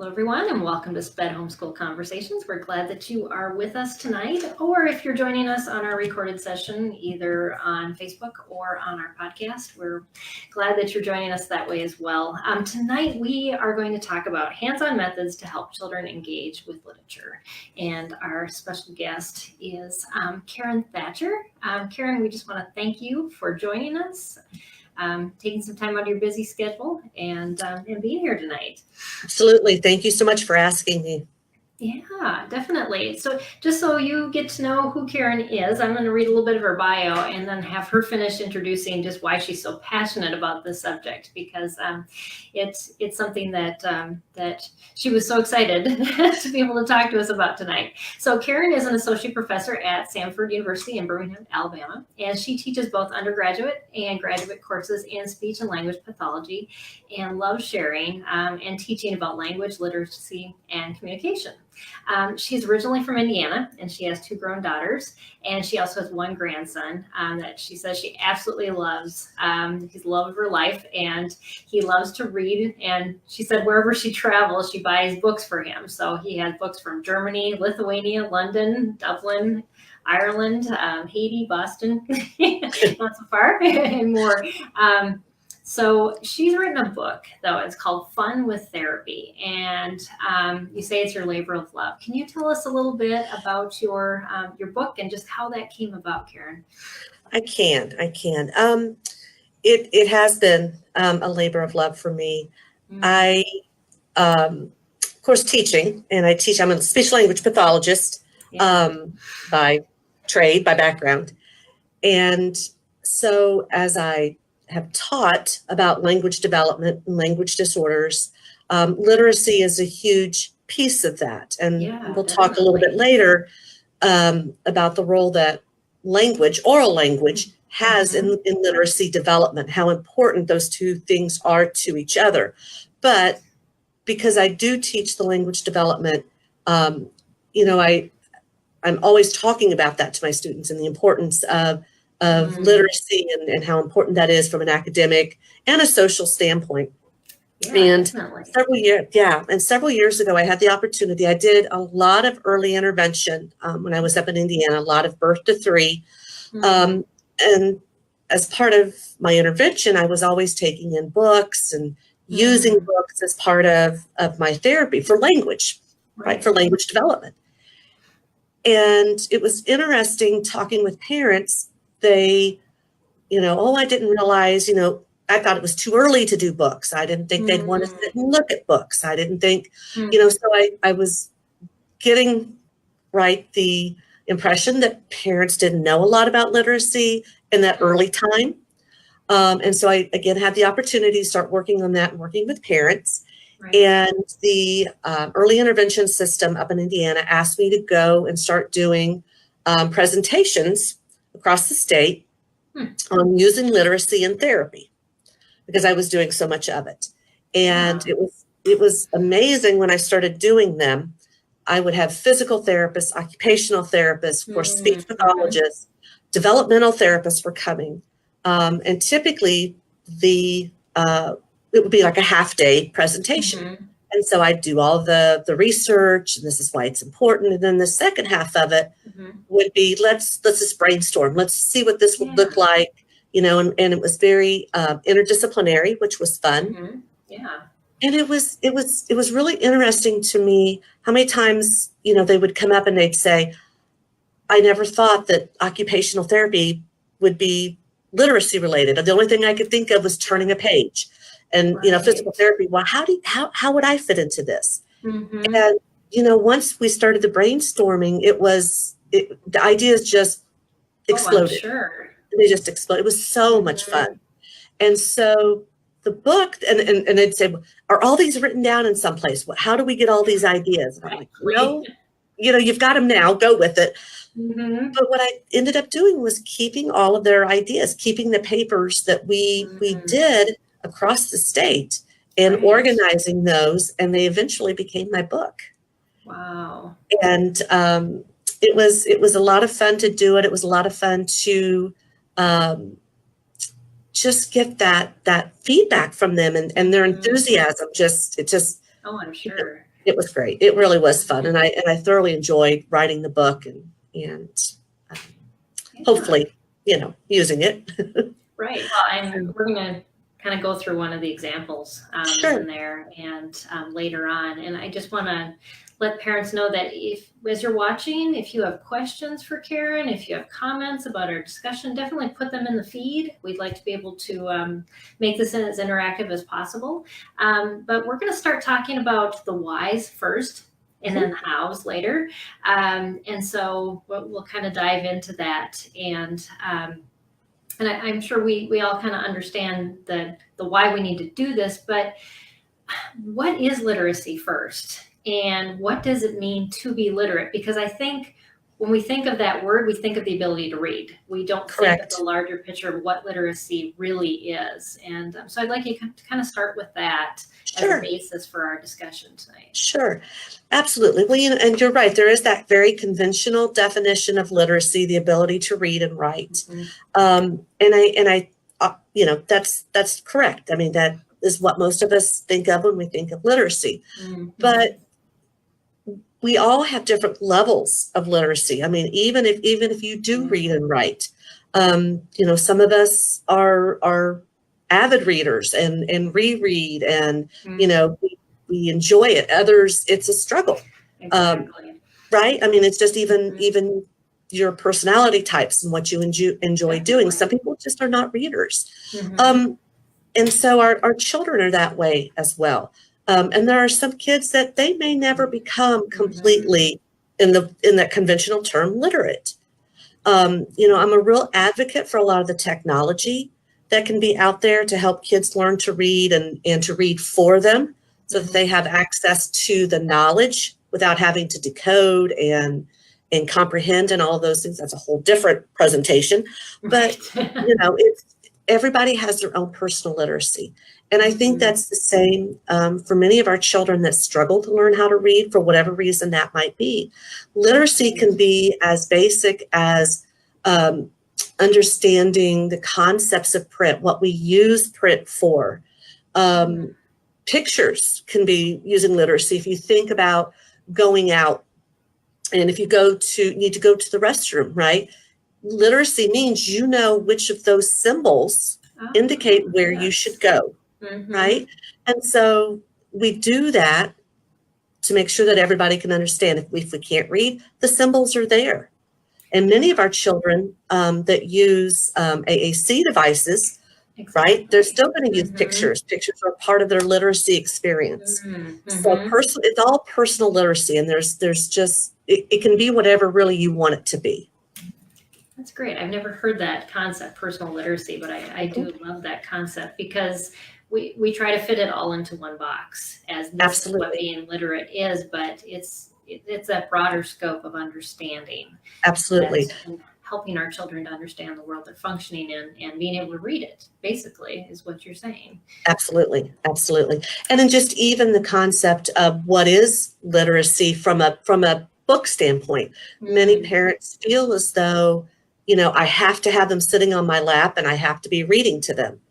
Hello, everyone, and welcome to SPED Homeschool Conversations. We're glad that you are with us tonight, or if you're joining us on our recorded session, either on Facebook or on our podcast, we're glad that you're joining us that way as well. Tonight, we are going to talk about hands-on methods to help children engage with literature. And our special guest is Karen Thatcher. Karen, we just want to thank you for joining us. Taking some time out of your busy schedule and being here tonight. Absolutely. Thank you so much for asking me. Yeah, definitely. So just so you get to know who Karen is, I'm going to read a little bit of her bio and then have her finish introducing just why she's so passionate about this subject, because it's something that she was so excited to be able to talk to us about tonight. So Karen is an associate professor at Samford University in Birmingham, Alabama, and she teaches both undergraduate and graduate courses in speech and language pathology, and loves sharing and teaching about language, literacy, and communication. She's originally from Indiana, and she has 2 grown daughters, and she also has 1 grandson that she says she absolutely loves. He's the love of her life, and he loves to read, and she said wherever she travels, she buys books for him. So he has books from Germany, Lithuania, London, Dublin, Ireland, Haiti, Boston, not so far, and more. So she's written a book, though. It's called Fun with Therapy, and you say it's your labor of love. Can you tell us a little bit about your book and just how that came about, Karen? I can. It has been a labor of love for me. Mm-hmm. I, of course, teaching, and I'm a speech language pathologist by trade, by background, and so as I have taught about language development and language disorders, literacy is a huge piece of that. And we'll talk a little bit later about the role that oral language, has in literacy development, how important those 2 things are to each other. But because I do teach the language development, I'm always talking about that to my students and the importance of literacy and how important that is from an academic and a social standpoint. Yeah, and definitely. Several years ago, I had the opportunity. I did a lot of early intervention when I was up in Indiana, a lot of birth to 3. And as part of my intervention, I was always taking in books and using books as part of my therapy for language, right, for language development. And it was interesting talking with parents. They, I didn't realize, I thought it was too early to do books. I didn't think they'd want to sit and look at books. I didn't think, so I was getting the impression that parents didn't know a lot about literacy in that early time. And so I, again, had the opportunity to start working on that and working with parents. Right. And the early intervention system up in Indiana asked me to go and start doing presentations across the state on using literacy in therapy, because I was doing so much of it. And it was amazing when I started doing them. I would have physical therapists, occupational therapists, of course, speech pathologists, developmental therapists were coming. And typically it would be like a half-day presentation. And so I'd do all the research, and this is why it's important. And then the second half of it would be, let's just brainstorm. Let's see what this would look like, and it was very interdisciplinary, which was fun. And it was really interesting to me how many times, they would come up and they'd say, I never thought that occupational therapy would be literacy related. The only thing I could think of was turning a page. And, physical therapy, well, how would I fit into this? And, once we started the brainstorming, the ideas just exploded. Sure. They just exploded. It was so much fun. And so the book, and they'd say, are all these written down in some place? How do we get all these ideas? And I'm like, no, you've got them now, go with it. But what I ended up doing was keeping all of their ideas, keeping the papers that we did across the state and organizing those, and they eventually became my book. Wow. And it was a lot of fun to do it. It was a lot of fun to just get that feedback from them and their enthusiasm. Oh, I'm sure. It was great. It really was fun, and I thoroughly enjoyed writing the book and um, hopefully, using it. Right. Well, we're going to kind of go through one of the examples Sure. in there and later on. And I just want to let parents know that as you're watching, if you have questions for Karen, if you have comments about our discussion, definitely put them in the feed. We'd like to be able to make this as interactive as possible. But we're going to start talking about the whys first and then the hows later. And so we'll kind of dive into that. And I'm sure we all kind of understand the why we need to do this, but what is literacy first? And what does it mean to be literate? Because I think when we think of that word, we think of the ability to read. We don't think of the larger picture of what literacy really is. And so I'd like you to kind of start with that as a basis for our discussion tonight. Sure, absolutely. Well, and you're right. There is that very conventional definition of literacy, the ability to read and write. And I that's correct. I mean, that is what most of us think of when we think of literacy. But we all have different levels of literacy. I mean, even if you do read and write, some of us are avid readers and reread, and we enjoy it. Others, it's a struggle. Exactly. Right? I mean, it's just even your personality types and what you enjoy doing. Some people just are not readers. And so our children are that way as well. And there are some kids that they may never become completely in that conventional term literate. I'm a real advocate for a lot of the technology that can be out there to help kids learn to read and to read for them so that they have access to the knowledge without having to decode and comprehend and all of those things. That's a whole different presentation. But, everybody has their own personal literacy. And I think that's the same for many of our children that struggle to learn how to read for whatever reason that might be. Literacy can be as basic as understanding the concepts of print, what we use print for. Pictures can be using literacy. If you think about going out and if you need to go to the restroom, right? Literacy means which of those symbols indicate where you should go, right? And so we do that to make sure that everybody can understand. If we can't read, the symbols are there. And many of our children that use AAC devices, right, they're still going to use pictures. Pictures are part of their literacy experience. So it's all personal literacy, and there's just, it can be whatever really you want it to be. That's great. I've never heard that concept, personal literacy, but I do love that concept because we try to fit it all into one box as this is what being literate is, but it's that broader scope of understanding. Absolutely. Helping our children to understand the world they're functioning in and being able to read it, basically, is what you're saying. Absolutely. Absolutely. And then just even the concept of what is literacy from a book standpoint. Many parents feel as though, I have to have them sitting on my lap and I have to be reading to them.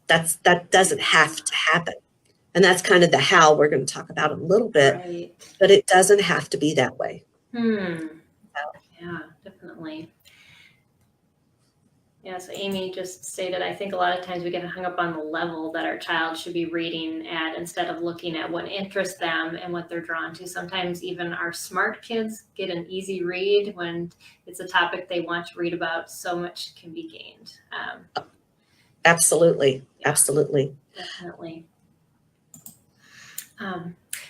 That doesn't have to happen. And that's kind of the how we're going to talk about in a little bit, but it doesn't have to be that way. Yeah, definitely. Yeah, so Amy just stated, I think a lot of times we get hung up on the level that our child should be reading at instead of looking at what interests them and what they're drawn to. Sometimes even our smart kids get an easy read when it's a topic they want to read about. So much can be gained. Absolutely. Yeah, Absolutely. Definitely.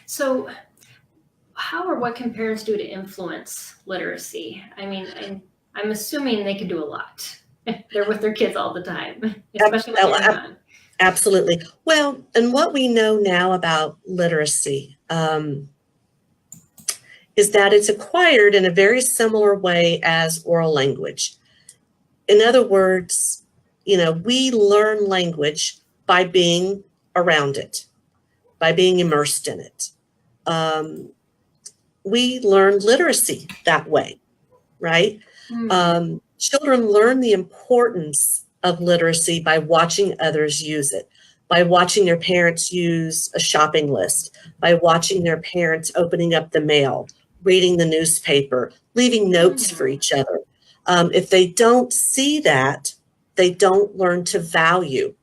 So how or what can parents do to influence literacy? I mean, I'm assuming they can do a lot. They're with their kids all the time, especially when they're young. Absolutely. Well, and what we know now about literacy is that it's acquired in a very similar way as oral language. In other words, we learn language by being around it, by being immersed in it. We learn literacy that way, right? Children learn the importance of literacy by watching others use it, by watching their parents use a shopping list, by watching their parents opening up the mail, reading the newspaper, leaving notes for each other. If they don't see that, they don't learn to value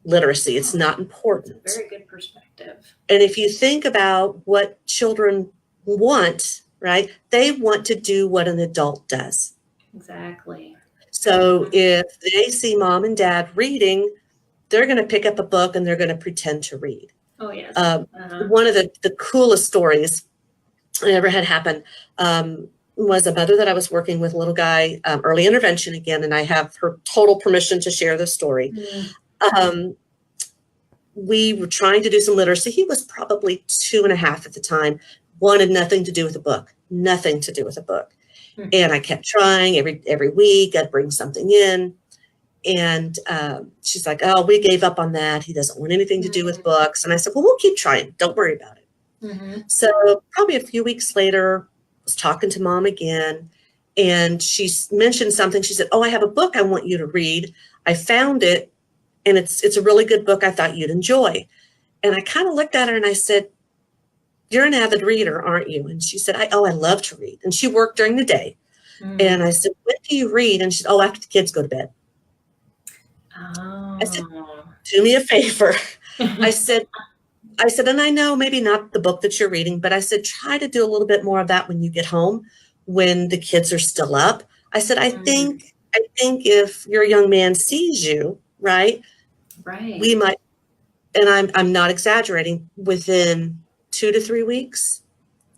literacy. It's not important. That's a very good perspective. And if you think about what children want, right, they want to do what an adult does. Exactly. So if they see mom and dad reading, they're going to pick up a book and they're going to pretend to read. Oh, yes. One of the coolest stories I ever had happen was a mother that I was working with, a little guy, early intervention again, and I have her total permission to share the story. We were trying to do some literacy. He was probably 2.5 at the time, wanted nothing to do with a book, nothing to do with a book. And I kept trying every week. I'd bring something in. And she's like, oh, we gave up on that. He doesn't want anything to do with books. And I said, well, we'll keep trying. Don't worry about it. So probably a few weeks later, I was talking to mom again. And she mentioned something. She said, oh, I have a book I want you to read. I found it. And it's a really good book I thought you'd enjoy. And I kind of looked at her and I said, you're an avid reader, aren't you? And she said, I love to read. And she worked during the day. And I said, when do you read? And she said, oh, after the kids go to bed. I said, do me a favor. I said, and I know maybe not the book that you're reading, but I said, try to do a little bit more of that when you get home, when the kids are still up. I said, I think if your young man sees you, right, we might, and I'm not exaggerating, within 2 to 3 weeks,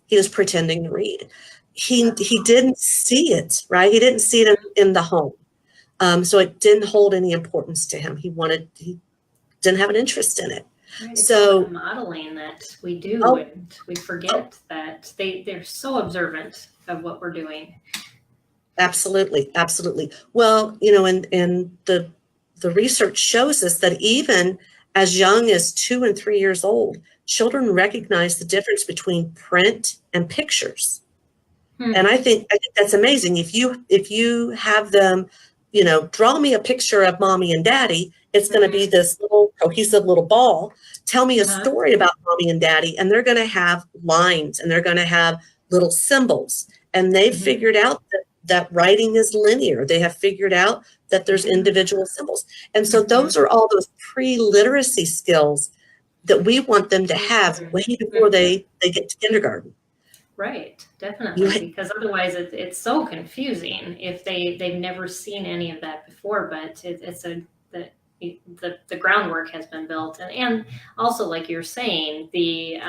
he was pretending to read. He didn't see it, right? He didn't see it in the home. So it didn't hold any importance to him. He didn't have an interest in it. Right. So modeling that we do, and we forget that they're so observant of what we're doing. Absolutely. Absolutely. Well, and the research shows us that even as young as 2 and 3 years old, children recognize the difference between print and pictures. And I think that's amazing. If you have them, draw me a picture of mommy and daddy, it's going to be this little cohesive little ball. Tell me a story about mommy and daddy, and they're going to have lines and they're going to have little symbols. And they've figured out that writing is linear. They have figured out that there's individual symbols. And so those are all those pre-literacy skills that we want them to have way before they get to kindergarten. Right, definitely, because otherwise it's so confusing if they've never seen any of that before. But the groundwork has been built, and also, like you're saying, the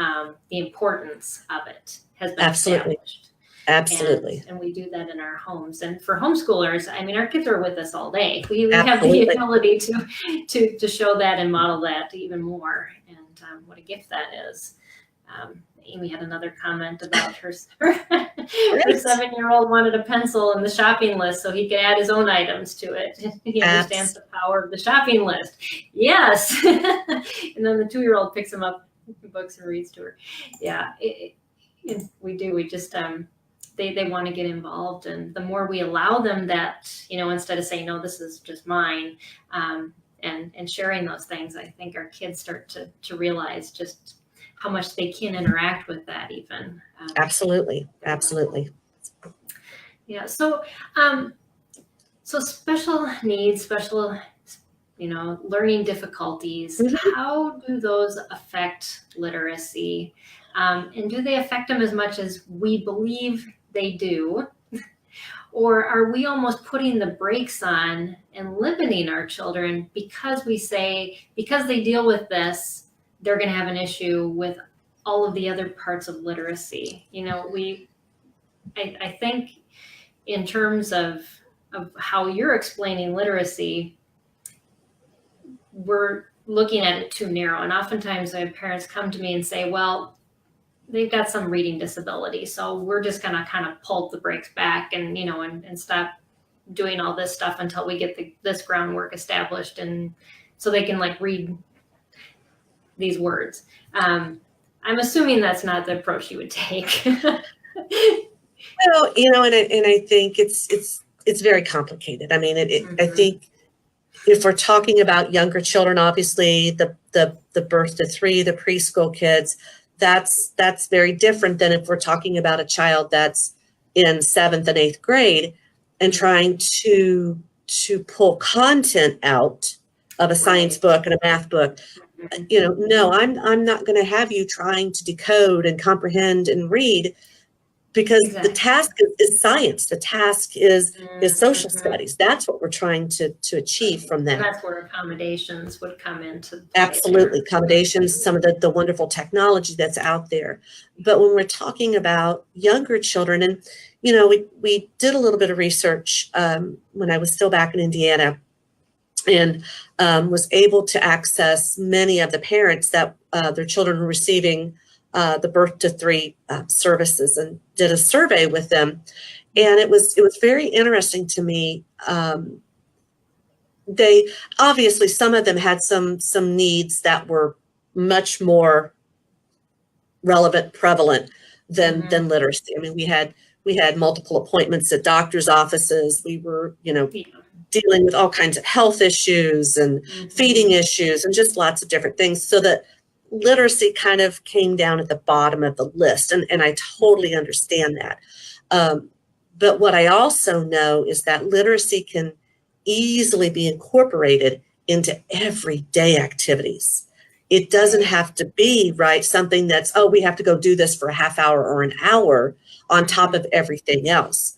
importance of it has been established. Absolutely. And we do that in our homes. And for homeschoolers, I mean, our kids are with us all day. We have the ability to show that and model that even more. And what a gift that is. Amy had another comment about her 7-year-old wanted a pencil in the shopping list so he could add his own items to it. He understands the power of the shopping list. Yes. And then the 2-year-old picks him up books and reads to her. Yeah, we do. We just, they want to get involved. And the more we allow them that, instead of saying, no, this is just mine, and sharing those things, I think our kids start to realize just how much they can interact with that even. Absolutely. Yeah. So special needs, learning difficulties, how do those affect literacy? And do they affect them as much as we believe they do? Or are we almost putting the brakes on and limiting our children because we say, because they deal with this, they're going to have an issue with all of the other parts of literacy? I think in terms of how you're explaining literacy, we're looking at it too narrow. And oftentimes I have parents come to me and say, well, they've got some reading disability, so we're just going to kind of pull the brakes back and, and stop doing all this stuff until we get this groundwork established, and so they can read these words. I'm assuming that's not the approach you would take. Well, and I think it's very complicated. I mean, I think If we're talking about younger children, obviously the birth to 3, the preschool kids, that's very different than if we're talking about a child that's in 7th and 8th grade and trying to pull content out of a science book and a math book. No, I'm not going to have you trying to decode and comprehend and read, because the task is science. The task is social studies. That's what we're trying to achieve from them. And that's where accommodations would come into play. Absolutely. Accommodations, some of the wonderful technology that's out there. But when we're talking about younger children, and, we did a little bit of research when I was still back in Indiana, and was able to access many of the parents that their children were receiving the birth to 3 services, and did a survey with them. And it was very interesting to me. They obviously, some of them had some needs that were much more relevant, prevalent than literacy. I mean, we had multiple appointments at doctors' offices. We were, dealing with all kinds of health issues and feeding issues and just lots of different things. So that literacy kind of came down at the bottom of the list. And I totally understand that. But what I also know is that literacy can easily be incorporated into everyday activities. It doesn't have to be, something that's, we have to go do this for a half hour or an hour on top of everything else.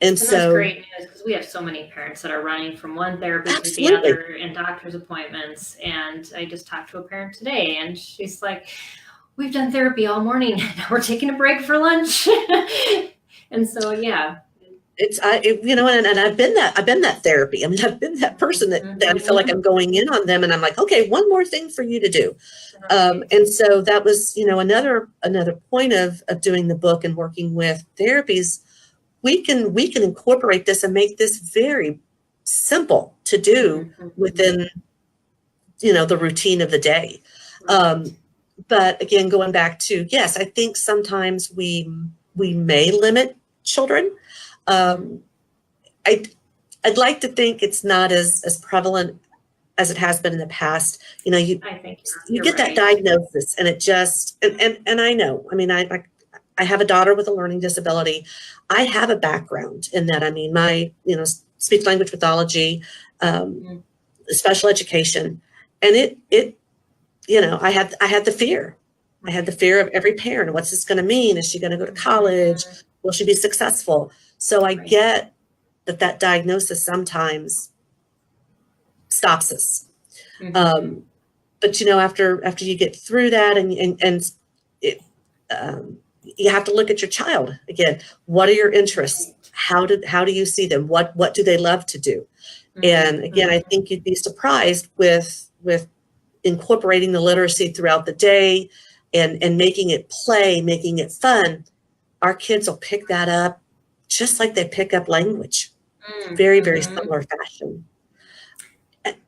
And so that's great news, because we have so many parents that are running from one therapy to the other and doctor's appointments. And I just talked to a parent today, and she's like, we've done therapy all morning. We're taking a break for lunch. And so, yeah. And I've been that therapy. I mean, I've been that person that I feel like I'm going in on them, and I'm like, okay, one more thing for you to do. And so that was, another point of doing the book and working with therapies. We can incorporate this and make this very simple to do within, the routine of the day. But again, going back to, yes, I think sometimes we may limit children. I'd like to think it's not as prevalent as it has been in the past. You get that diagnosis, and it just, and I know, I mean, I have a daughter with a learning disability. I have a background in that. I mean, my, speech language pathology, special education, and I had the fear. I had the fear of every parent. What's this going to mean? Is she going to go to college? Will she be successful? So I get that diagnosis sometimes stops us. But after you get through that, and you have to look at your child again. What are your interests? How do you see them? What do they love to do? And again, I think you'd be surprised with incorporating the literacy throughout the day and making it play, making it fun. Our kids will pick that up just like they pick up language. Very, very similar fashion.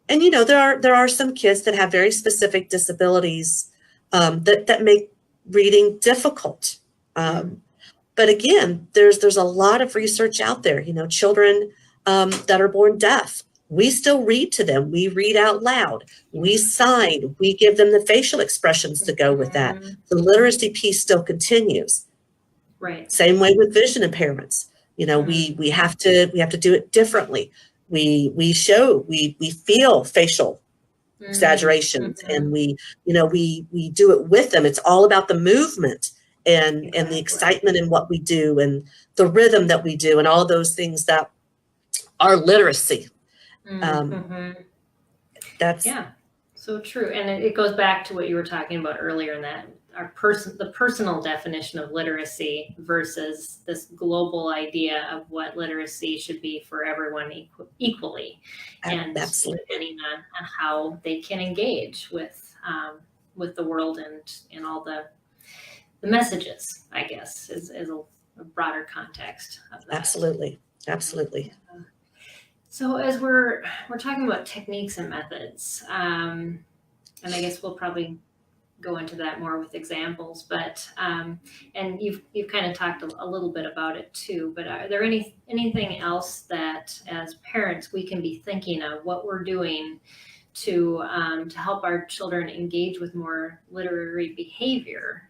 And there are some kids that have very specific disabilities that make reading difficult. But again, there's a lot of research out there. Children that are born deaf, we still read to them. We read out loud. We sign. We give them the facial expressions to go with that. The literacy piece still continues. Right. Same way with vision impairments. We have to do it differently. We feel facial exaggerations, and we do it with them. It's all about the movement and the excitement in what we do, and the rhythm that we do, and all those things that are literacy. That's so true. And it goes back to what you were talking about earlier, in that the personal definition of literacy versus this global idea of what literacy should be for everyone equally, and depending on how they can engage with the world and all the messages, I guess, is a broader context of that. Absolutely. So as we're talking about techniques and methods, and I guess we'll probably go into that more with examples, but and you've kind of talked a little bit about it too, but are there anything else that as parents we can be thinking of what we're doing to help our children engage with more literary behavior,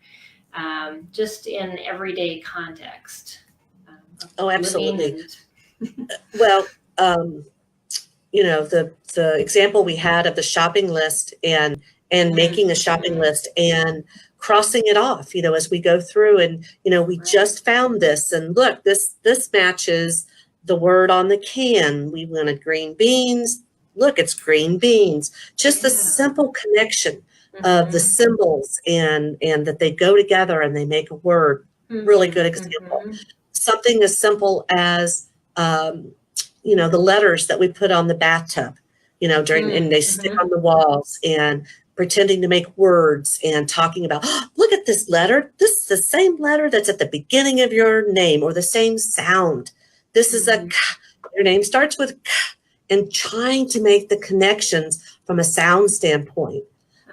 just in everyday context? Oh, absolutely. And Well, the example we had of the shopping list and making a shopping list and crossing it off, as we go through and, we just found this and look, this matches the word on the can. We wanted green beans. Look, it's green beans. Just the simple connection of the symbols and that they go together and they make a word. Really good example. Something as simple as, the letters that we put on the bathtub, and they stick on the walls and pretending to make words and talking about, oh, look at this letter. This is the same letter that's at the beginning of your name or the same sound. This is a K. Your name starts with K, and trying to make the connections from a sound standpoint.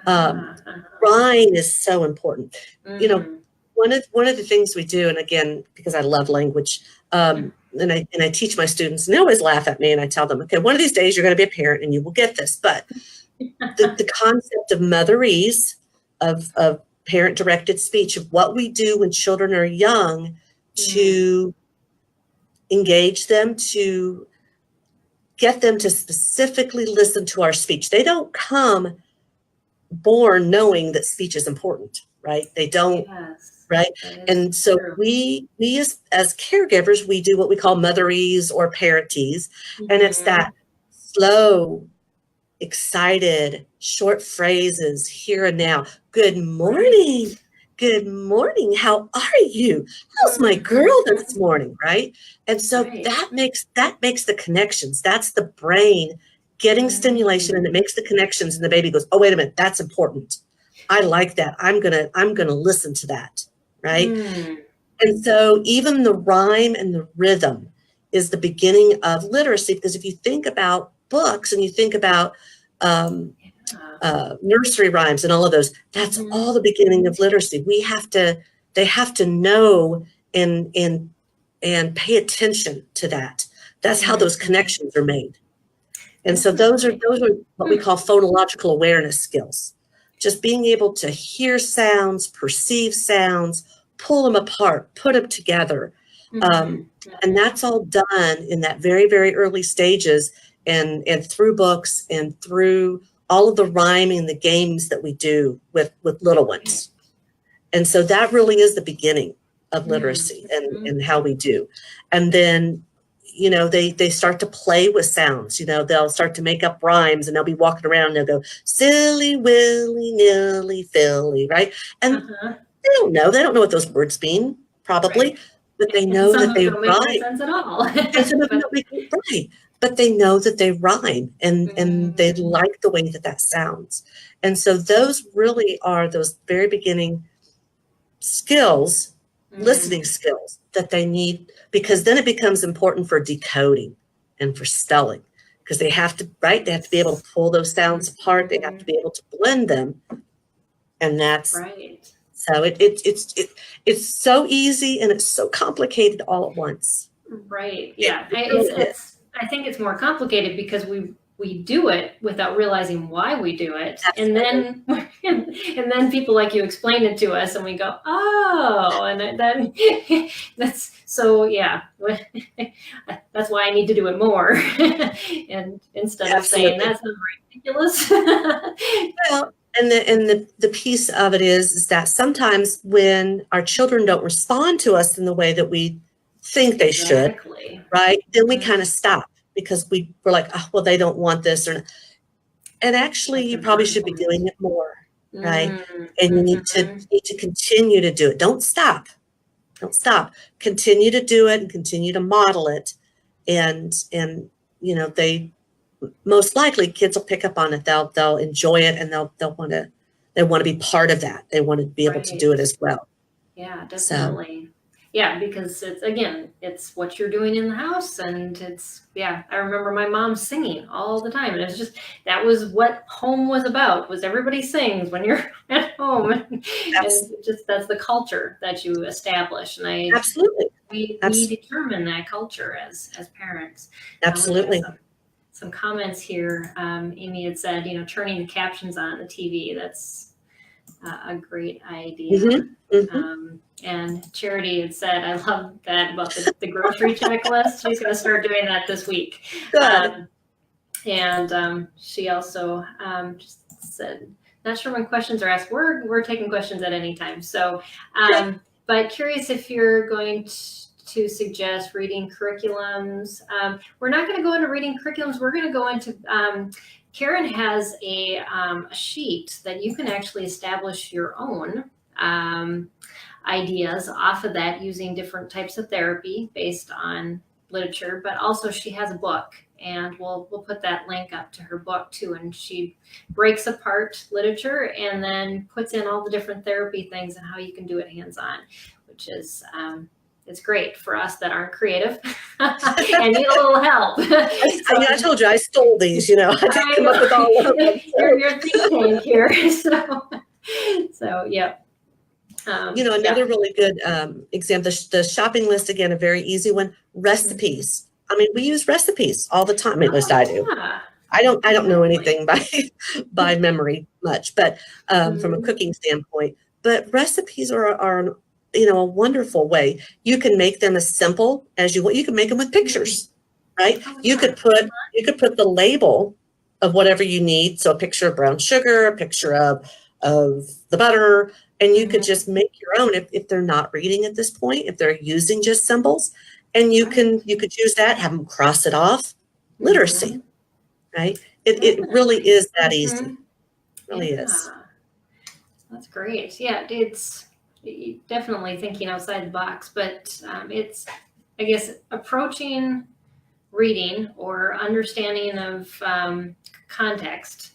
Rhyme is so important. One of the things we do, and again, because I love language, and I teach my students, and they always laugh at me, and I tell them, okay, one of these days you're going to be a parent and you will get this. But the concept of motherese, of parent-directed speech, of what we do when children are young to engage them, to get them to specifically listen to our speech. They don't come born knowing that speech is important, right? They don't. Yes. Right. And so true. we as caregivers, we do what we call motherese or parentese. And it's that slow, excited, short phrases, here and now. Good morning. Good morning. How are you? How's my girl this morning? Right. And so that makes the connections. That's the brain getting stimulation, and it makes the connections, and the baby goes, oh, wait a minute, that's important. I like that. I'm gonna listen to that. Right. And so even the rhyme and the rhythm is the beginning of literacy, because if you think about books and you think about nursery rhymes and all of those, that's all the beginning of literacy. They have to know and pay attention to that. That's how those connections are made. And so those are what we call phonological awareness skills. Just being able to hear sounds, perceive sounds, pull them apart, put them together. And that's all done in that very, very early stages and through books and through all of the rhyming, the games that we do with little ones. And so that really is the beginning of literacy and how we do. And then, they start to play with sounds. They'll start to make up rhymes, and they'll be walking around and they'll go, silly, willy, nilly, filly, right? And they don't know what those words mean, probably, but they know that they rhyme. Some don't make sense at all. And some of them don't make it right, but they know that they rhyme, and they like the way that sounds. And so those really are those very beginning skills, listening skills that they need, because then it becomes important for decoding and for spelling, because they have to be able to pull those sounds apart. They have to be able to blend them. And that's right. So it's so easy and it's so complicated all at once. Right. Yeah. I think it's more complicated because we do it without realizing why we do it. Absolutely. And then people like you explain it to us and we go, oh, and then that's so, yeah, that's why I need to do it more. And instead of saying that's not ridiculous. Well, and the piece of it is that sometimes when our children don't respond to us in the way that we think they should, right? Then we kind of stop. Because we're like, oh, well, they don't want this, and actually, you probably should be doing it more, right? And you need to continue to do it. Don't stop. Continue to do it and continue to model it, and they most likely kids will pick up on it. They'll enjoy it, and they'll want to be part of that. They want to be able to do it as well. Yeah, definitely. Yeah, because it's what you're doing in the house, and I remember my mom singing all the time, and it's just, that was what home was about, was everybody sings when you're at home, and just, that's the culture that you establish, and Absolutely. we determine that culture as parents. Absolutely. Some comments here. Amy had said, turning the captions on the TV, that's a great idea. And Charity had said, I love that about the grocery checklist. She's going to start doing that this week. Good. She also just said, not sure when questions are asked. We're taking questions at any time. So, but curious if you're going to suggest reading curriculums. We're not going to go into reading curriculums. We're going to go into Karen has a sheet that you can actually establish your own ideas off of that, using different types of therapy based on literature, but also she has a book, and we'll put that link up to her book too, and she breaks apart literature and then puts in all the different therapy things and how you can do it hands-on, which is it's great for us that aren't creative and need a little help. I told you I stole these, I didn't come up with all of them. You're thinking here. So yeah. Another really good example, the shopping list, again, a very easy one, recipes. I mean, we use recipes all the time, at least I do. Yeah. I don't know anything by memory much, but from a cooking standpoint, but recipes are a wonderful way. You can make them as simple as you want. You can make them with pictures, right? You could put the label of whatever you need. So a picture of brown sugar, a picture of the butter, and you could just make your own if they're not reading at this point, if they're using just symbols, and you could use that, have them cross it off, literacy, right? It really is that easy. It really is. That's great. Yeah, it's definitely thinking outside the box, but it's, I guess, approaching reading or understanding of context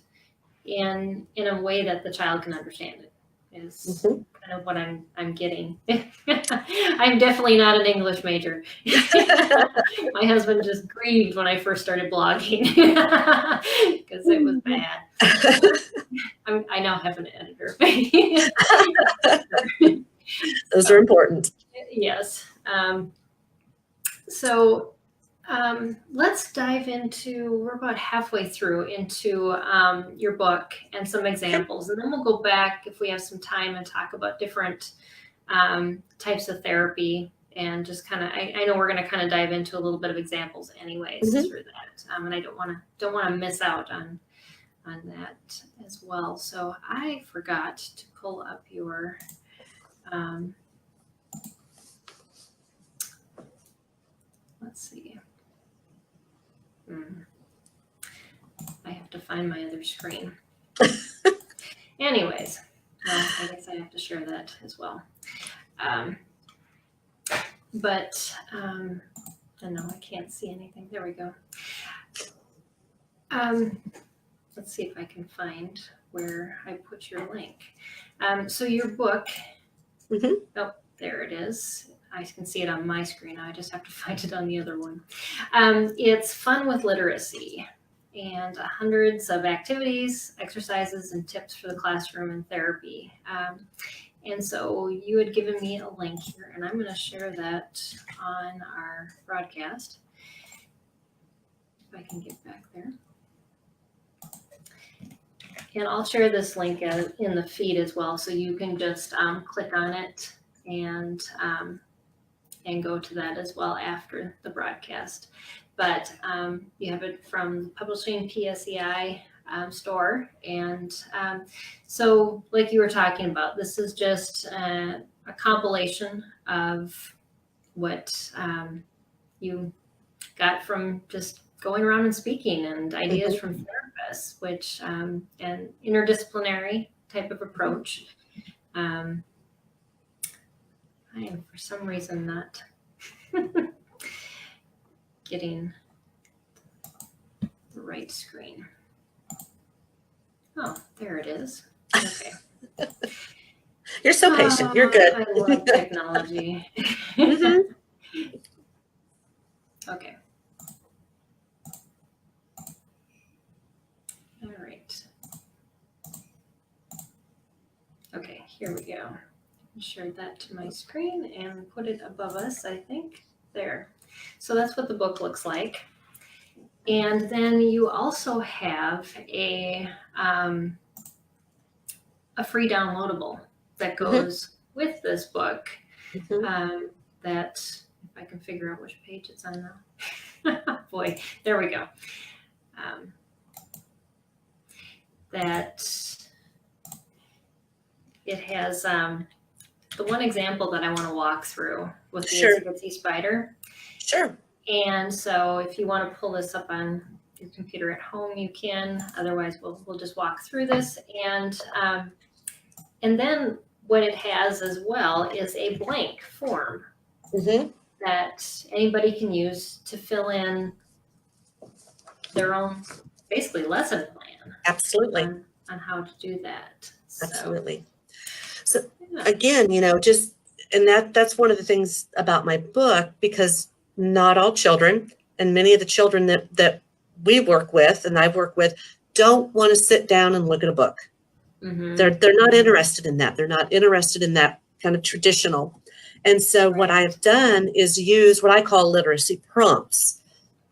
in a way that the child can understand it is kind of what I'm getting. I'm definitely not an English major. My husband just grieved when I first started blogging because it was bad. I now have an editor. Those are important. Yes. So let's dive into, we're about halfway through into your book and some examples, and then we'll go back if we have some time and talk about different types of therapy, and just kind of, I know we're going to kind of dive into a little bit of examples anyways through that, and I don't want to miss out on that as well. So I forgot to pull up your let's see. I have to find my other screen. Anyways, I guess I have to share that as well. No, I can't see anything. There we go. Let's see if I can find where I put your link. So your book, oh, there it is. I can see it on my screen. I just have to find it on the other one. It's Fun with Literacy, and hundreds of activities, exercises, and tips for the classroom and therapy. And so you had given me a link here, and I'm going to share that on our broadcast. If I can get back there. And I'll share this link in the feed as well, so you can just click on it and go to that as well after the broadcast. But you have it from Publishing PSEI store. And so like you were talking about, this is just a compilation of what you got from just going around and speaking, and ideas from therapists, which an interdisciplinary type of approach. I am for some reason not getting the right screen. Oh, there it is. Okay. You're so patient. You're good. I love technology. Mm-hmm. Okay. All right. Okay, here we go. Share that to my screen and put it above us, I think. There. So that's what the book looks like. And then you also have a free downloadable that goes with this book. That, if I can figure out which page it's on now. Boy, there we go. That it has the one example that I want to walk through with the Itsy Bitsy Spider. Sure. And so if you want to pull this up on your computer at home, you can. Otherwise, we'll just walk through this. And then what it has as well is a blank form that anybody can use to fill in their own, basically, lesson plan. Absolutely. On how to do that. Absolutely. So again, and that's one of the things about my book, because not all children, and many of the children that we work with and I've worked with, don't want to sit down and look at a book. They're not interested in that. They're not interested in that kind of traditional. And so what I've done is use what I call literacy prompts,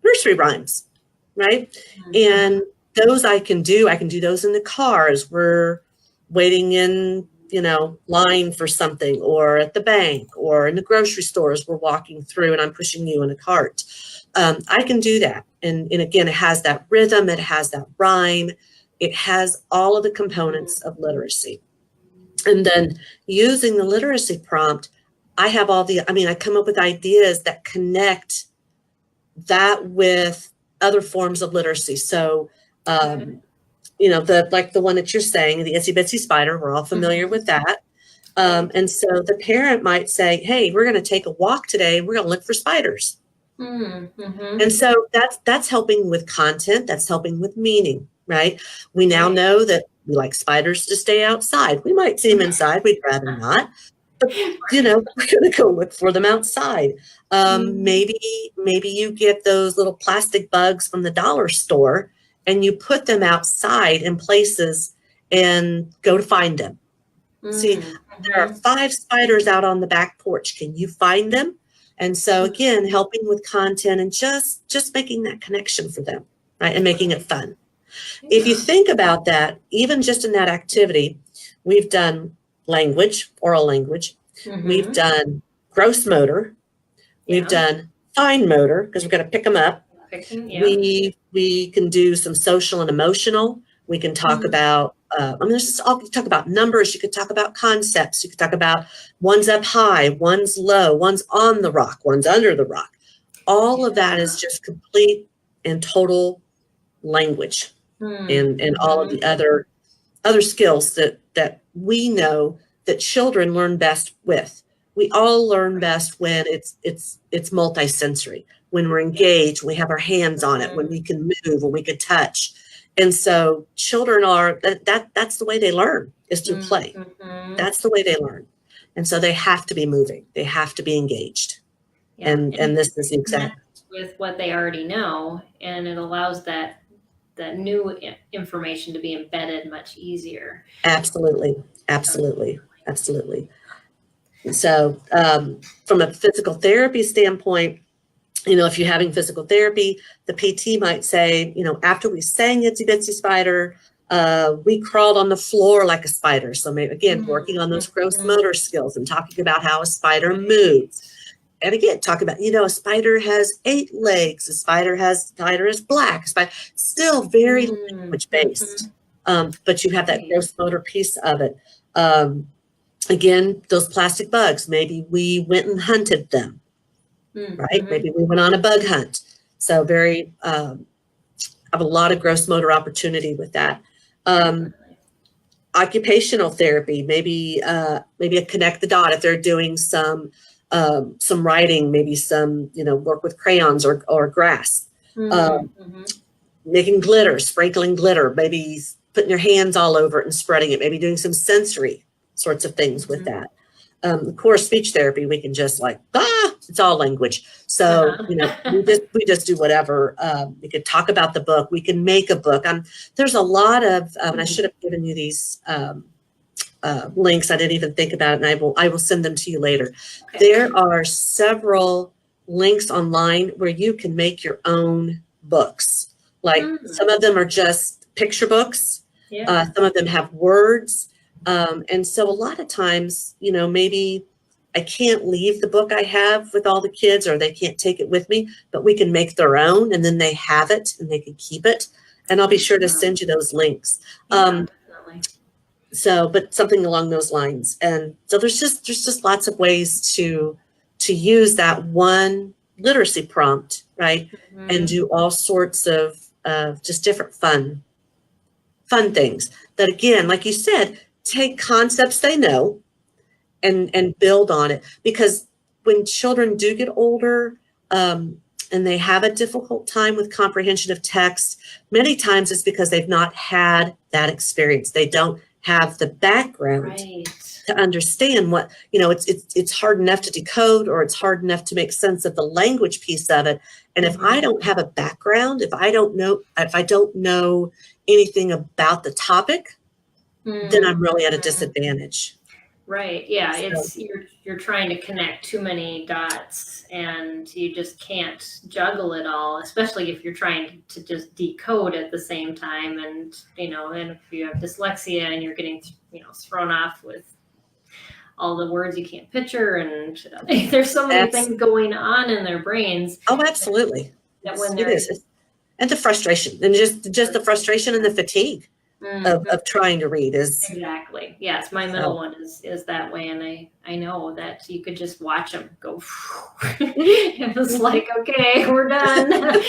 nursery rhymes, right? And those I can do those in the car as we're waiting in, line for something, or at the bank, or in the grocery store as we're walking through and I'm pushing you in a cart. I can do that. And again, it has that rhythm, it has that rhyme, it has all of the components of literacy. And then using the literacy prompt, I come up with ideas that connect that with other forms of literacy. So, the one that you're saying, the Itsy Bitsy Spider, we're all familiar with that. And so the parent might say, hey, we're going to take a walk today. We're going to look for spiders. And so that's helping with content. That's helping with meaning, right? We now know that we like spiders to stay outside. We might see them inside. We'd rather not. But, we're going to go look for them outside. Maybe you get those little plastic bugs from the dollar store and you put them outside in places and go to find them. See, there are 5 spiders out on the back porch. Can you find them? And so again, helping with content and just making that connection for them, right? And making it fun. If you think about that, even just in that activity, we've done language, oral language. We've done gross motor. We've done fine motor, because we're going to pick them up. We can do some social and emotional. We can talk about, talk about numbers. You could talk about concepts. You could talk about one's up high, one's low, one's on the rock, one's under the rock. All of that is just complete and total language and all of the other skills that we know that children learn best with. We all learn best when it's multisensory, when we're engaged, when we have our hands on it, when we can move, when we can touch. And so children that's the way they learn, is through play. That's the way they learn. And so they have to be moving. They have to be engaged. And this is the exact. With what they already know, and it allows that new information to be embedded much easier. Absolutely. So from a physical therapy standpoint, if you're having physical therapy, the PT might say, after we sang Itsy Bitsy Spider, we crawled on the floor like a spider. So maybe, again, working on those gross motor skills and talking about how a spider moves. And again, talk about, a spider has 8 legs. A spider is black. Still very language based. But you have that gross motor piece of it. Again, those plastic bugs, maybe we went and hunted them, right? Maybe we went on a bug hunt. So have a lot of gross motor opportunity with that. Occupational therapy, maybe a connect the dot if they're doing some writing, maybe some, work with crayons or grass, making glitter, sprinkling glitter, maybe putting your hands all over it and spreading it, maybe doing some sensory sorts of things with that. Of course, speech therapy, we can just like, it's all language. So, we just do whatever. We could talk about the book. We can make a book. There's a lot of, and I should have given you these links. I didn't even think about it, and I will send them to you later. Okay. There are several links online where you can make your own books. Like some of them are just picture books. Yeah. Some of them have words. And so a lot of times, maybe I can't leave the book I have with all the kids, or they can't take it with me, but we can make their own, and then they have it and they can keep it. And I'll be sure to send you those links. Yeah, but something along those lines. And so there's just lots of ways to use that one literacy prompt, right? Mm-hmm. And do all sorts of just different fun things that, again, like you said, take concepts they know and build on it. Because when children do get older and they have a difficult time with comprehension of text, many times it's because they've not had that experience. They don't have the background to understand what, it's hard enough to decode, or it's hard enough to make sense of the language piece of it. And if I don't have a background, if I don't know anything about the topic, then I'm really at a disadvantage. Right. Yeah. So, it's you're trying to connect too many dots, and you just can't juggle it all, especially if you're trying to just decode at the same time. And, and if you have dyslexia and you're getting, thrown off with all the words you can't picture, and there's so many things going on in their brains. Oh, absolutely. That when it is. And the frustration, and just the frustration and the fatigue. Of trying to read is exactly. Yes, my middle one is that way, and I know that you could just watch them go. It was like, okay, we're done. We're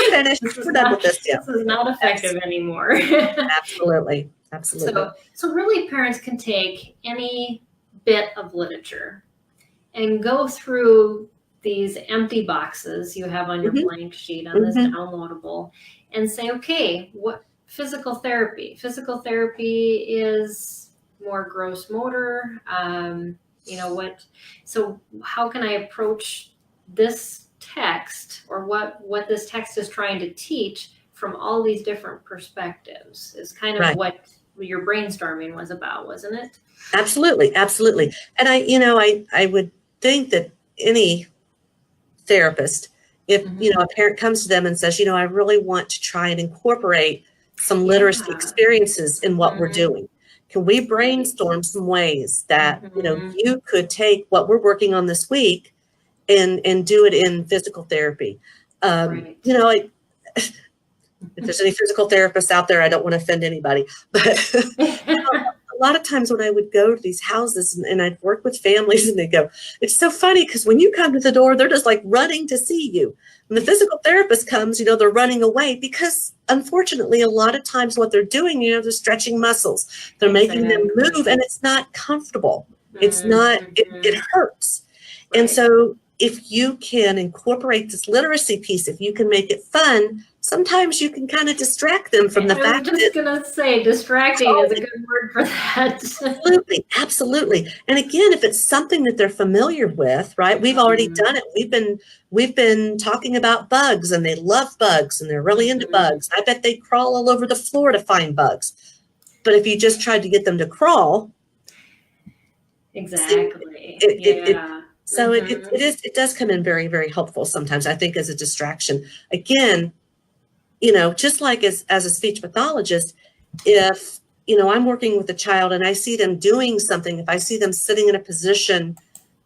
finished. We're done with this. Yeah. This is not effective anymore. Absolutely. So really, parents can take any bit of literature and go through these empty boxes you have on your blank sheet on this downloadable, and say, okay, what physical therapy is more gross motor. So how can I approach this text, or what this text is trying to teach from all these different perspectives is kind of what your brainstorming was about, wasn't it? Absolutely. And I would think that any therapist, if, a parent comes to them and says, I really want to try and incorporate some literacy experiences in what we're doing. Can we brainstorm some ways that, you could take what we're working on this week and do it in physical therapy? If there's any physical therapists out there, I don't want to offend anybody, but a lot of times when I would go to these houses and I'd work with families, and they go, it's so funny because when you come to the door, they're just like running to see you. When the physical therapist comes, they're running away, because unfortunately, a lot of times what they're doing, they're stretching muscles. They're making them move, and it's not comfortable. It's not, it hurts. Right. And so if you can incorporate this literacy piece, if you can make it fun, sometimes you can kind of distract them from the fact that— I was just going to say, distracting is a good word for that. Absolutely. And again, if it's something that they're familiar with, right? We've already done it. We've been talking about bugs, and they love bugs, and they're really into bugs. I bet they crawl all over the floor to find bugs. But if you just tried to get them to crawl— Exactly. It does come in very, very helpful sometimes, I think, as a distraction. Again, just like as a speech pathologist, if, I'm working with a child and I see them doing something, if I see them sitting in a position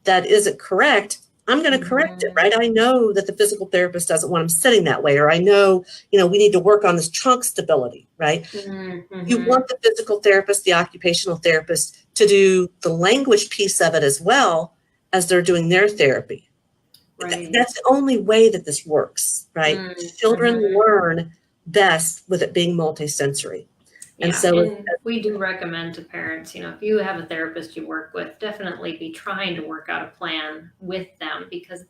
that isn't correct, I'm going to correct it, right? I know that the physical therapist doesn't want them sitting that way, or I know, we need to work on this trunk stability, right? You want the physical therapist, the occupational therapist, to do the language piece of it as well as they're doing their therapy. Right. That's the only way that this works, right? Children learn best with it being multisensory. Yeah, and so we do recommend to parents, if you have a therapist you work with, definitely be trying to work out a plan with them, because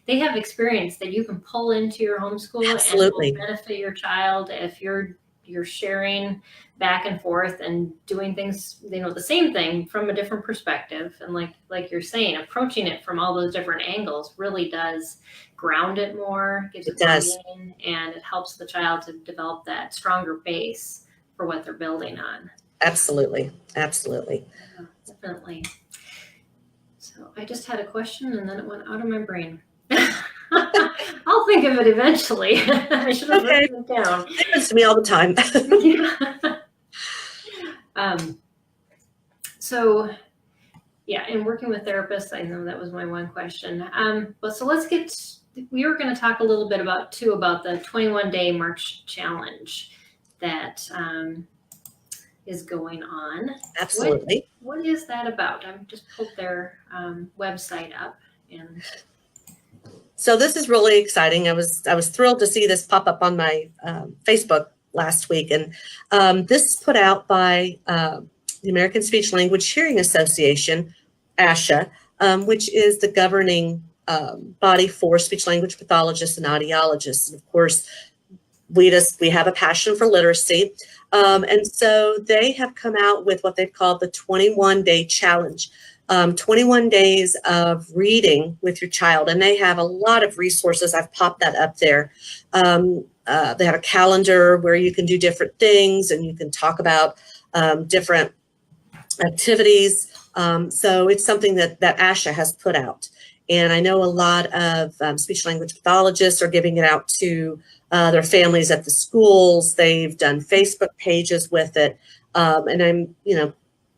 they have experience that you can pull into your homeschool. Absolutely. And will benefit your child if you're you're sharing back and forth and doing things, the same thing from a different perspective. And like you're saying, approaching it from all those different angles really does ground it more, gives it meaning, and it helps the child to develop that stronger base for what they're building on. Absolutely. Absolutely. Yeah, definitely. So I just had a question and then it went out of my brain. I'll think of it eventually. I should have written it down. It happens to me all the time. So yeah, in working with therapists, I know that was my one question. But so we were going to talk a little bit about the 21-day March challenge that is going on. Absolutely. What is that about? I've just pulled their website up. And so this is really exciting. I was thrilled to see this pop up on my Facebook last week. And this is put out by the American Speech Language Hearing Association, ASHA, which is the governing body for speech language pathologists and audiologists. And of course, we have a passion for literacy. And so they have come out with what they've called the 21-day challenge, 21 days of reading with your child. And they have a lot of resources. I've popped that up there. They have a calendar where you can do different things and you can talk about different activities. So it's something that ASHA has put out. And I know a lot of speech language pathologists are giving it out to their families at the schools. They've done Facebook pages with it. And I'm,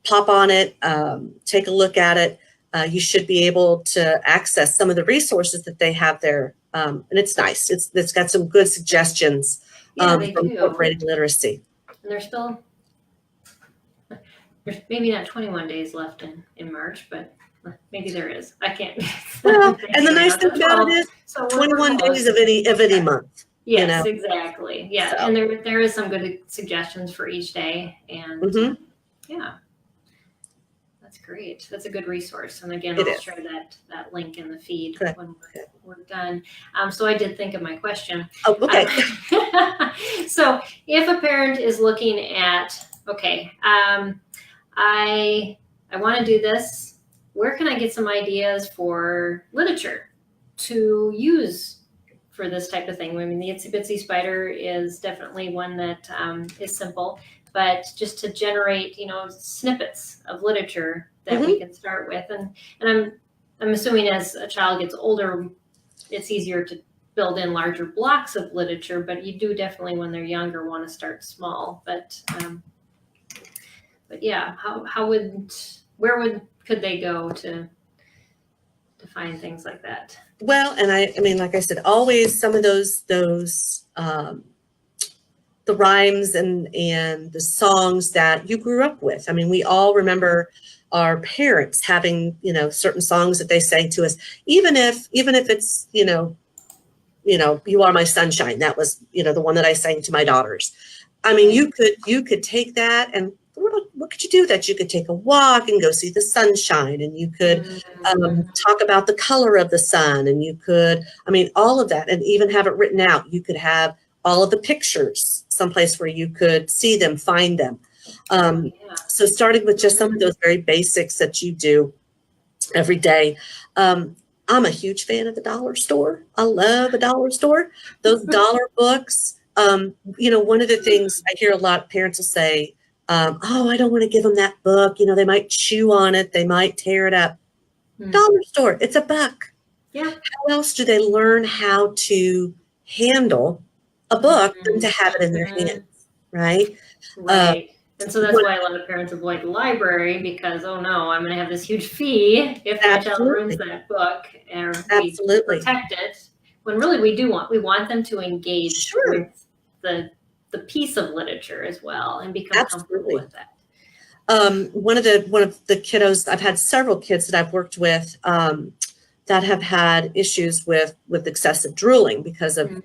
pop on it, take a look at it. You should be able to access some of the resources that they have there. And it's nice. It's got some good suggestions for incorporating literacy. And there's maybe not 21 days left in March, but maybe there is. I can't. Well, and the nice thing about it is 21 days of any month. Yes, exactly. Yeah, so. And there is some good suggestions for each day, and yeah, that's great. That's a good resource. And again, I'll share that link in the feed when we're done. So I did think of my question. Oh, okay. So if a parent is looking at, I want to do this. Where can I get some ideas for literature to use for this type of thing? I mean, the Itsy Bitsy Spider is definitely one that is simple, but just to generate, snippets of literature that we can start with. And I'm assuming as a child gets older, it's easier to build in larger blocks of literature, but you do definitely, when they're younger, want to start small. But yeah, could they go to find things like that? Well, and I mean, like I said, always some of those the rhymes and the songs that you grew up with. I mean, we all remember our parents having, certain songs that they sang to us, even if it's, You Are My Sunshine. That was, the one that I sang to my daughters. I mean, you could take that and what could you do with that? You could take a walk and go see the sunshine, and you could talk about the color of the sun, and you could, all of that, and even have it written out. You could have all of the pictures someplace where you could see them, find them. So starting with just some of those very basics that you do every day. I'm a huge fan of the dollar store. I love the dollar store. Those dollar books. One of the things I hear a lot of parents will say, I don't want to give them that book. They might chew on it. They might tear it up. Dollar store, it's $1. Yeah. How else do they learn how to handle a book than to have it in their hands, right? Right. And so that's why a lot of parents avoid the library, because, oh no, I'm going to have this huge fee if my child ruins that book, or we protect it. When really we want them to engage with the piece of literature as well and become comfortable with that. One of the kiddos, I've had several kids that I've worked with that have had issues with excessive drooling because of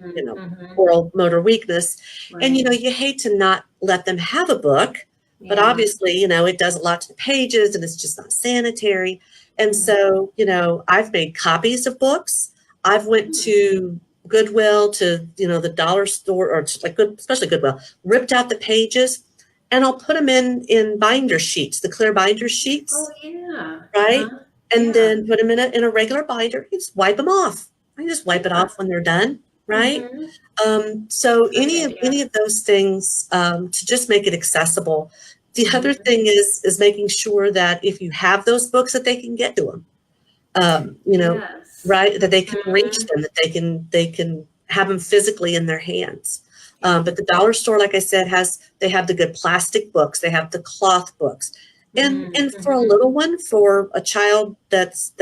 oral motor weakness. Right. And you hate to not let them have a book, but obviously it does a lot to the pages and it's just not sanitary. And so I've made copies of books. I've went to Goodwill to, the dollar store, or especially Goodwill, ripped out the pages, and I'll put them in binder sheets, the clear binder sheets. Oh, yeah. Right. Uh-huh. And then put them in a regular binder. You just wipe them off. I just wipe it off when they're done. Right. So Great any of those things, to just make it accessible. The other thing is making sure that if you have those books, that they can get to them. Yes. Right, that they can reach them, that they can have them physically in their hands. But the dollar store, like I said, they have the good plastic books, they have the cloth books, and for a little one, for a child that's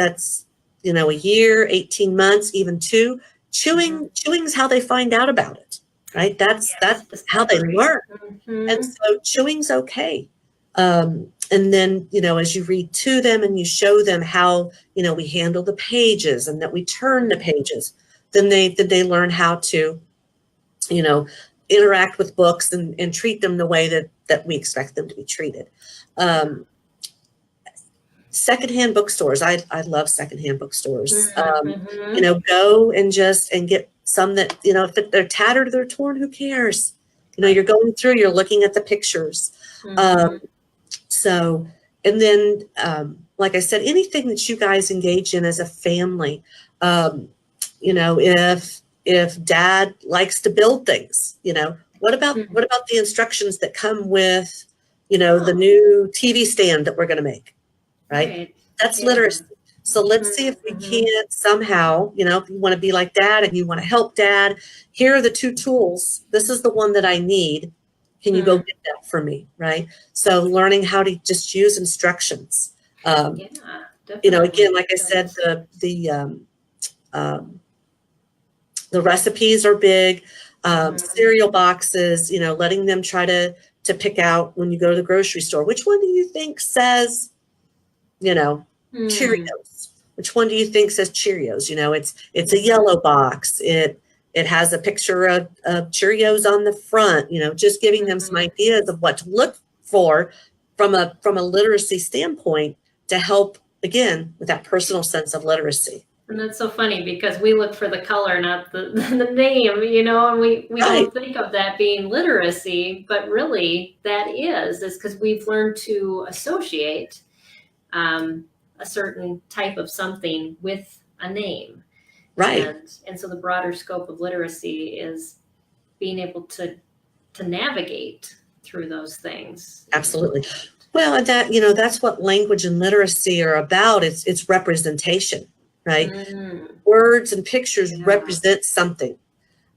a year, 18 months, even 2, chewing is how they find out about it, right? That's how they learn, and so chewing's okay. And then, as you read to them and you show them how, we handle the pages and that we turn the pages, then they learn how to, interact with books and treat them the way that we expect them to be treated. Secondhand bookstores. I love secondhand bookstores. Go and get some that, if they're tattered or they're torn, who cares? You're going through, you're looking at the pictures. So, and then, like I said, anything that you guys engage in as a family, if dad likes to build things, what about the instructions that come with, the new TV stand that we're going to make, right? That's literacy. So let's see if we can't somehow, if you want to be like dad and you want to help dad, here are the 2 tools. This is the one that I need. Can you go get that for me, right? So learning how to just use instructions. Again, like I said, the recipes are big. Cereal boxes, letting them try to pick out when you go to the grocery store, which one do you think says, Cheerios? Which one do you think says Cheerios? It's a yellow box. It has a picture of Cheerios on the front, just giving them some ideas of what to look for from a literacy standpoint to help, again, with that personal sense of literacy. And that's so funny because we look for the color, not the name, and we don't think of that being literacy, but really that is because we've learned to associate a certain type of something with a name. Right. And so the broader scope of literacy is being able to navigate through those things. Absolutely. Well, and that's what language and literacy are about. It's representation, right? Words and pictures represent something.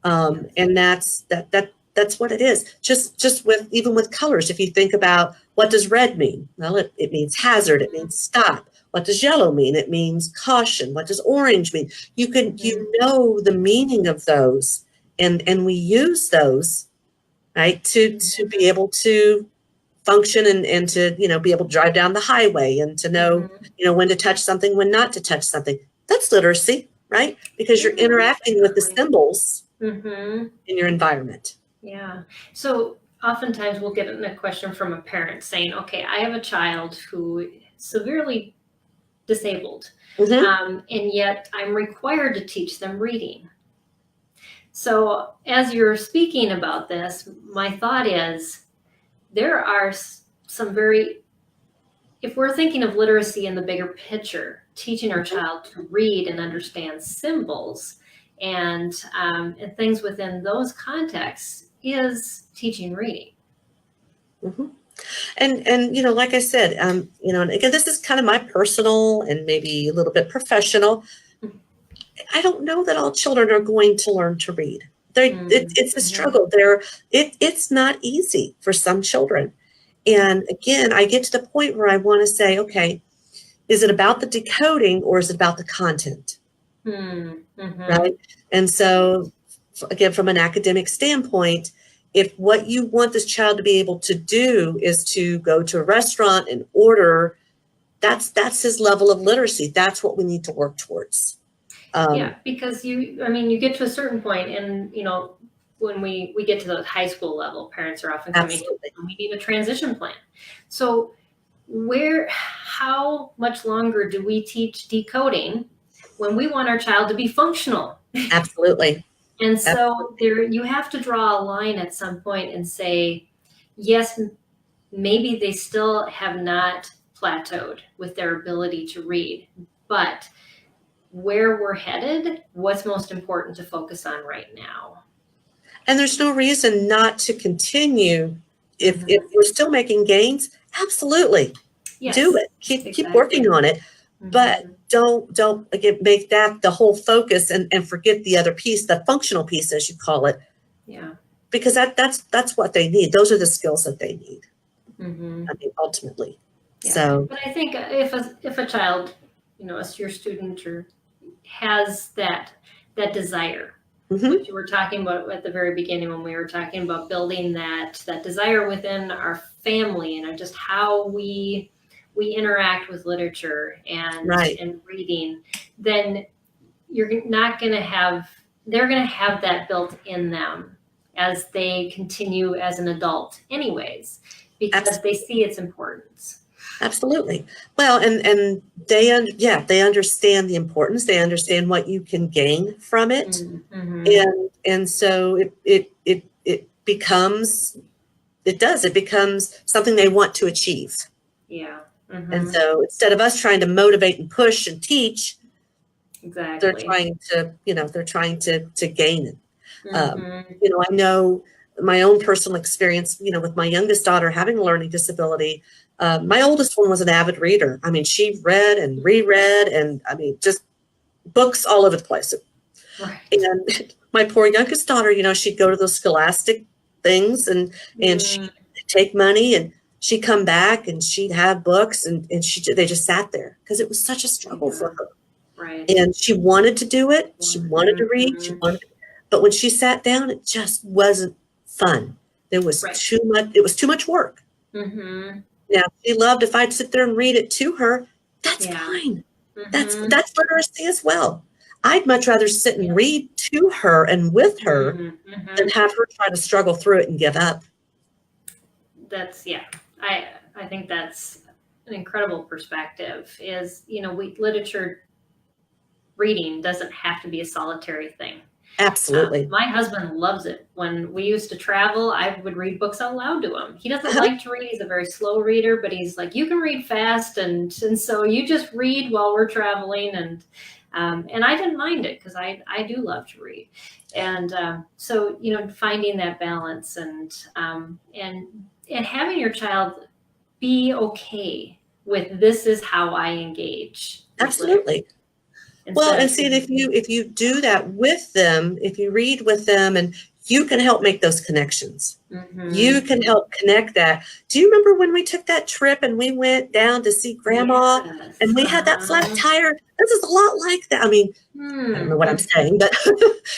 And that's what it is. Just even with colors, if you think about what does red mean? Well, it means hazard, it means stop. What does yellow mean? It means caution. What does orange mean? You know the meaning of those, and we use those, right, to be able to function and to be able to drive down the highway and to know when to touch something, when not to touch something. That's literacy, right? Because you're interacting with the symbols in your environment. Yeah. So oftentimes we'll get a question from a parent saying, "Okay, I have a child who is severely disabled, and yet I'm required to teach them reading." So as you're speaking about this, my thought is there are some if we're thinking of literacy in the bigger picture, teaching our child to read and understand symbols and things within those contexts is teaching reading. And like I said, and again, this is kind of my personal and maybe a little bit professional. I don't know that all children are going to learn to read. It's a struggle. It's not easy for some children. And again, I get to the point where I want to say, okay, is it about the decoding or is it about the content? Right? And so, again, from an academic standpoint, if what you want this child to be able to do is to go to a restaurant and order, that's his level of literacy. That's what we need to work towards. Because you get to a certain point and, when we get to the high school level, parents are often coming, we need a transition plan. So how much longer do we teach decoding when we want our child to be functional? Absolutely. And so there, you have to draw a line at some point and say, yes, maybe they still have not plateaued with their ability to read, but where we're headed, what's most important to focus on right now? And there's no reason not to continue if we're still making gains. Absolutely, Yes, do it. Keep working on it, but don't again make that the whole focus and forget the other piece, the functional piece, as you call it. Yeah, because that's what they need. Those are the skills that they need. I mean, ultimately. Yeah. So, but I think if a child, your student or has that desire, which you were talking about at the very beginning when we were talking about building that desire within our family and just how we interact with literature and reading, then you're not going to have, they're going to have that built in them as they continue as an adult anyways, because they see its importance. Absolutely. Well, and they understand the importance. They understand what you can gain from it, and so it becomes something they want to achieve. Yeah. And so instead of us trying to motivate and push and teach, they're trying to gain it. I know my own personal experience, with my youngest daughter having a learning disability. My oldest one was an avid reader. I mean, she read and reread, and I mean, just books all over the place. Right. And my poor youngest daughter, she'd go to those scholastic things and she'd take money and she'd come back and she'd have books and they just sat there because it was such a struggle for her. Right. And she wanted to do it. She wanted to read. But when she sat down, it just wasn't fun. There was too much. It was too much work. Now, she loved if I'd sit there and read it to her. That's fine. That's literacy as well. I'd much rather sit and read to her and with her than have her try to struggle through it and give up. I think that's an incredible perspective. Is literature reading doesn't have to be a solitary thing. Absolutely. My husband loves it. When we used to travel, I would read books out loud to him. He doesn't like to read. He's a very slow reader, but he's like, you can read fast. And so you just read while we're traveling. And I didn't mind it because I do love to read. And so, finding that balance and having your child be okay with this is how I engage. Absolutely. Well, and see, if you do that with them, if you read with them, and you can help make those connections. You can help connect that. Do you remember when we took that trip and we went down to see Grandma and we had that flat tire? This is a lot like that. I mean, I don't know what I'm saying, but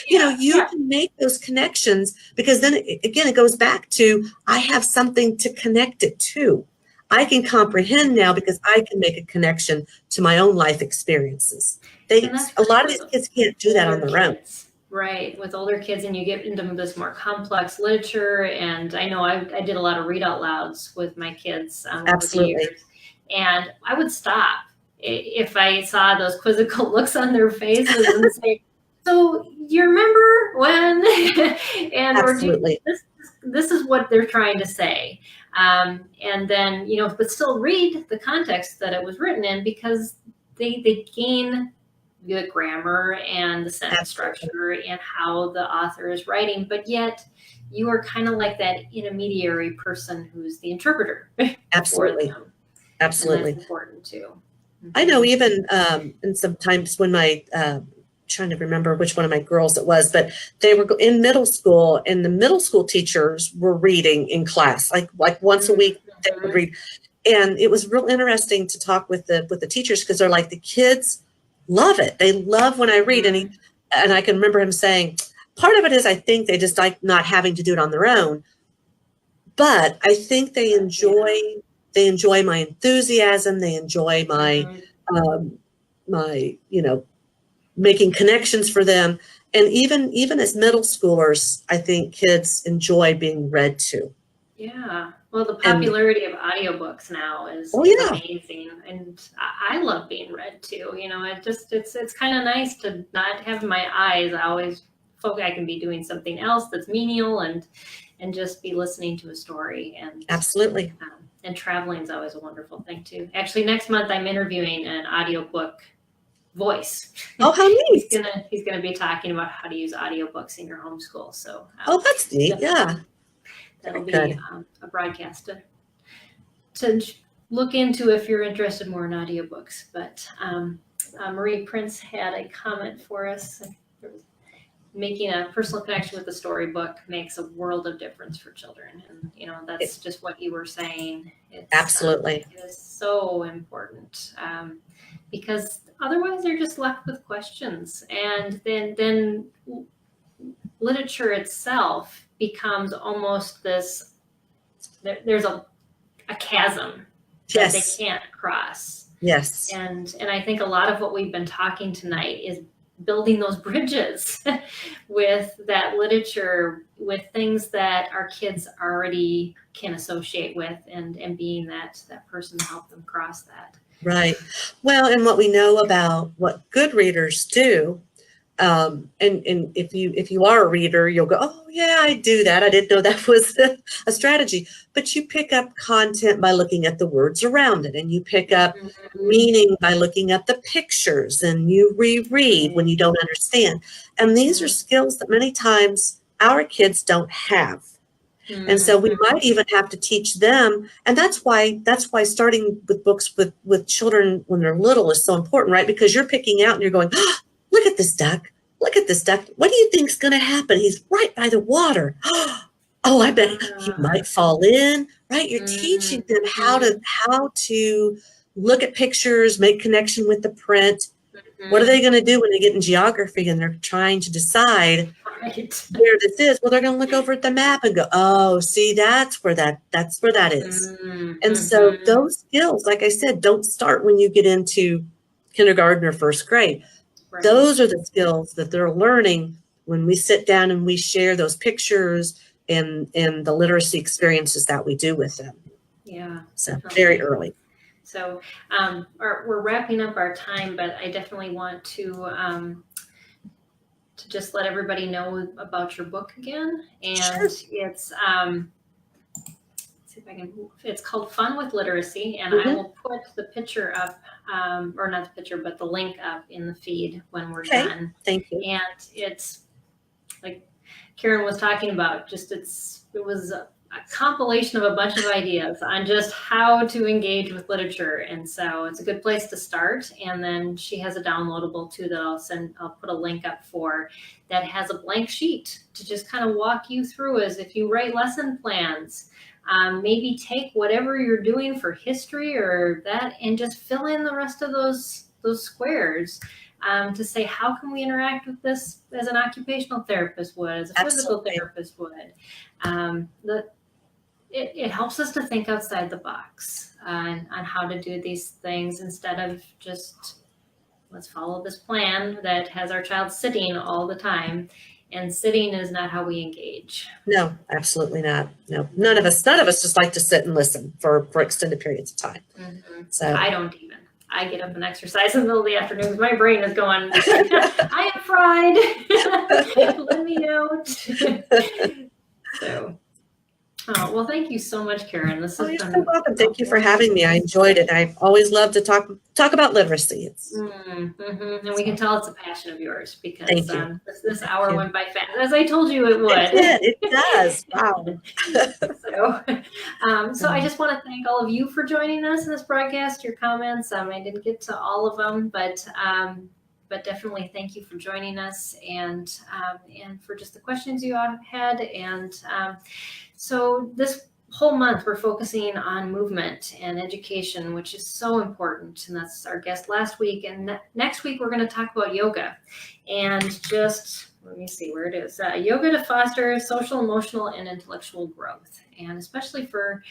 you can make those connections because then again, it goes back to I have something to connect it to. I can comprehend now because I can make a connection to my own life experiences. A lot of these kids can't do that on their own. Right, with older kids, and you get into this more complex literature. And I know I did a lot of read out louds with my kids over the years, and I would stop if I saw those quizzical looks on their faces and say, "So you remember when?" And absolutely. This is what they're trying to say. And then, but still read the context that it was written in because they gain the grammar and the sentence structure and how the author is writing, but yet you are kind of like that intermediary person who's the interpreter. Absolutely. Absolutely. And that's important too. I know even, and sometimes when trying to remember which one of my girls it was, but they were in middle school and the middle school teachers were reading in class, like once a week they would read. And it was real interesting to talk with the teachers because they're like, the kids love it. They love when I read. And I can remember him saying, part of it is I think they just like not having to do it on their own. But I think they enjoy my enthusiasm. They enjoy my making connections for them. And even as middle schoolers, I think kids enjoy being read to. Yeah. Well, the popularity of audiobooks now is amazing. And I love being read to, it's kind of nice to not have my eyes always I can be doing something else that's menial and just be listening to a story. And Absolutely. And traveling is always a wonderful thing too. Actually, next month I'm interviewing an audiobook voice. Oh, how neat. He's gonna be talking about how to use audiobooks in your homeschool. So that's neat. Yeah. That'll be a broadcast to look into if you're interested more in audiobooks. But Marie Prince had a comment for us. Making a personal connection with the storybook makes a world of difference for children. And, that's just what you were saying. Absolutely. It is so important because otherwise they're just left with questions. And then literature itself becomes almost this, there's a chasm that they can't cross. Yes. And I think a lot of what we've been talking tonight is building those bridges with that literature, with things that our kids already can associate with, and being that person to help them cross that. Right. Well, and what we know about what good readers do, and if you are a reader, you'll go, oh yeah, I do that. I didn't know that was a strategy. But you pick up content by looking at the words around it, and you pick up meaning by looking at the pictures, and you reread when you don't understand. And these are skills that many times our kids don't have. And so we might even have to teach them. And that's why starting with books with children when they're little is so important, right? Because you're picking out and you're going, oh, look at this duck. Look at this duck. What do you think's going to happen? He's right by the water. Oh, I bet he might fall in, right? You're teaching them how to look at pictures, make connection with the print. What are they going to do when they get in geography and they're trying to decide where this is? Well, they're going to look over at the map and go, oh, see, that's where that is. And so those skills, like I said, don't start when you get into kindergarten or first grade. Right. Those are the skills that they're learning when we sit down and we share those pictures and the literacy experiences that we do with them. Yeah. So very early. So we're wrapping up our time, but I definitely want to just let everybody know about your book again. And sure. It's see if I can. It's called Fun with Literacy, and I will put the picture up, or not the picture, but the link up in the feed when we're done. Thank you. And it's like Karen was talking about. It was a compilation of a bunch of ideas on just how to engage with literature, and so it's a good place to start. And then she has a downloadable too that I'll put a link up for, that has a blank sheet to just kind of walk you through as if you write lesson plans. Maybe take whatever you're doing for history or that and just fill in the rest of those squares to say, how can we interact with this as an occupational therapist would, as a physical therapist would. It helps us to think outside the box on how to do these things instead of just let's follow this plan that has our child sitting all the time. And sitting is not how we engage. No, absolutely not. No, none of us just like to sit and listen for extended periods of time. So I don't even. I get up and exercise in the middle of the afternoon. My brain is going, I am fried. Let me out. So, well, thank you so much, Karen. This has been so welcome. Thank you for having me. I enjoyed it. I always love to talk about literacy. And we can tell it's a passion of yours because this hour went by fast, as I told you it would. It does. Wow. So I just want to thank all of you for joining us in this broadcast. Your comments, I didn't get to all of them, but definitely thank you for joining us and for just the questions you had. And so this whole month we're focusing on movement and education, which is so important. And that's our guest last week. And next week we're going to talk about yoga and just, let me see where it is. Yoga to foster social, emotional, and intellectual growth. And especially for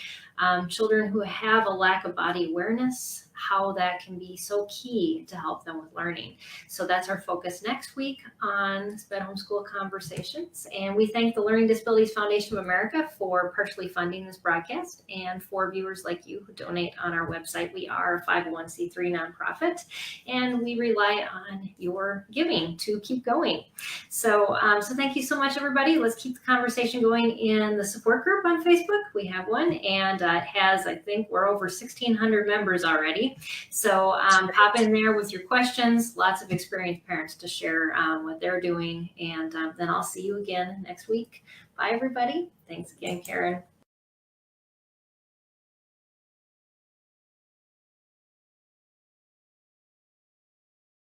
children who have a lack of body awareness, how that can be so key to help them with learning. So that's our focus next week on SPED Homeschool Conversations. And we thank the Learning Disabilities Foundation of America for partially funding this broadcast, and for viewers like you who donate on our website. We are a 501c3 nonprofit, and we rely on your giving to keep going. So thank you so much, everybody. Let's keep the conversation going in the support group on Facebook. We have one, and it has, I think we're over 1,600 members already. So pop in there with your questions. Lots of experienced parents to share what they're doing. And then I'll see you again next week. Bye, everybody. Thanks again, Karen.